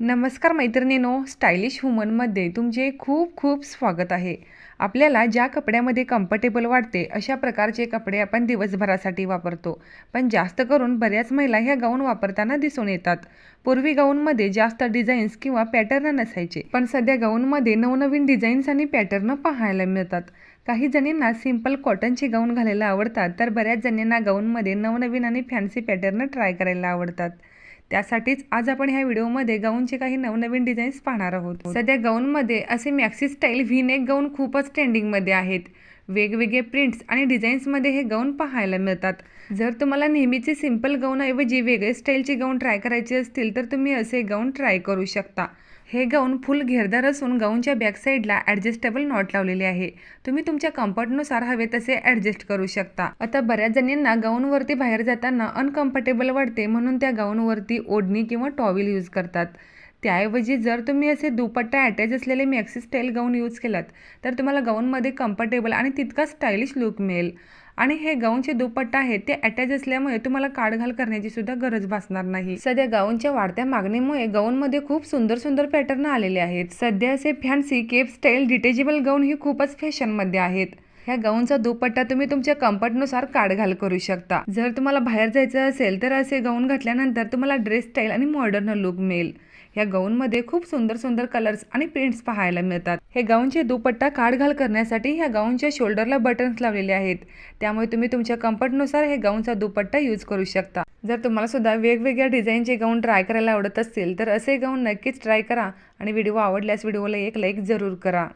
नमस्कार मैत्रिणींनो, स्टायलिश वुमनमध्ये तुमचे खूप खूप स्वागत आहे। आपल्याला ज्या कपड्यामध्ये कम्फर्टेबल वाटते अशा प्रकारचे कपडे आपण दिवसभरासाठी वापरतो, पण जास्त करून बऱ्याच महिला ह्या गाऊन वापरताना दिसून येतात। पूर्वी गाऊनमध्ये जास्त डिझाईन्स किंवा पॅटर्न नसायचे, पण सध्या गाऊनमध्ये नवनवीन डिझाईन्स आणि पॅटर्न पाहायला मिळतात। काही जणींना सिंपल कॉटनचे गाऊन घालायला आवडतात, तर बऱ्याच जणींना गाऊनमध्ये नवनवीन आणि फॅन्सी पॅटर्न ट्राय करायला आवडतात। त्यासाठीच आज आपण ह्या व्हिडिओमध्ये गाऊनचे काही नवनवीन डिझाईन्स पाहणार आहोत। सध्या गाऊनमध्ये असे मॅक्सी स्टाईल व्ही नेक गाऊन खूपच ट्रेंडिंगमध्ये आहेत। वेगवेगळे प्रिंट्स आणि डिझाईन्समध्ये हे गाऊन पाहायला मिळतात। जर तुम्हाला नेहमीचे सिंपल गाऊनऐवजी वेगळे स्टाईलचे गाऊन ट्राय करायचे असतील तर तुम्ही असे गाऊन ट्राय करू शकता। हे गाऊन फुल घेरदार असून गाऊनच्या बॅक साईडला ॲडजस्टेबल नॉट लावलेले आहे। तुम्ही तुमच्या कम्फर्टनुसार हवे तसे ॲडजस्ट करू शकता। आता बऱ्याच जणींना गाऊनवरती बाहेर जाताना अनकम्फर्टेबल वाटते, म्हणून त्या गाऊनवरती ओढणी किंवा टॉवेल यूज करतात। त्याऐवजी जर तुम्ही असे दुपट्टा अटॅच असलेले मॅक्सी स्टाईल गाऊन यूज केलात तर तुम्हाला गाऊनमध्ये कम्फर्टेबल आणि तितका स्टायलिश लुक मिळेल। आणि हे गाऊनचे दुपट्टा आहे ते अटॅच असल्यामुळे तुम्हाला काढघाल करण्याची सुद्धा गरज भासणार नाही। सध्या गाऊनच्या वाढत्या मागणीमुळे गाऊनमध्ये खूप सुंदर सुंदर पॅटर्न आलेले आहेत। सध्या असे फॅन्सी केप स्टाईल डिटेचेबल गाऊन ही खूपच फॅशनमध्ये आहेत। ह्या गाऊनचा दुपट्टा तुम्ही तुमच्या कम्फर्टनुसार काढघाल करू शकता। जर तुम्हाला बाहेर जायचं असेल तर असे गाऊन घातल्यानंतर तुम्हाला ड्रेस स्टाईल आणि मॉडर्न लुक मिळेल। या गाऊनमध्ये खूप सुंदर सुंदर कलर्स आणि प्रिंट्स पाहायला मिळतात। हे गाऊनचे दुपट्टा काढघाल करण्यासाठी ह्या गाऊनच्या शोल्डरला बटन्स लावलेले आहेत, त्यामुळे तुम्ही तुमच्या कम्फर्टनुसार हे गाऊनचा दुपट्टा यूज करू शकता। जर तुम्हाला सुद्धा वेगवेगळ्या डिझाईनचे गाऊन ट्राय करायला आवडत असतील तर असे गाऊन नक्कीच ट्राय करा आणि व्हिडिओ आवडल्यास व्हिडिओला एक लाईक जरूर करा।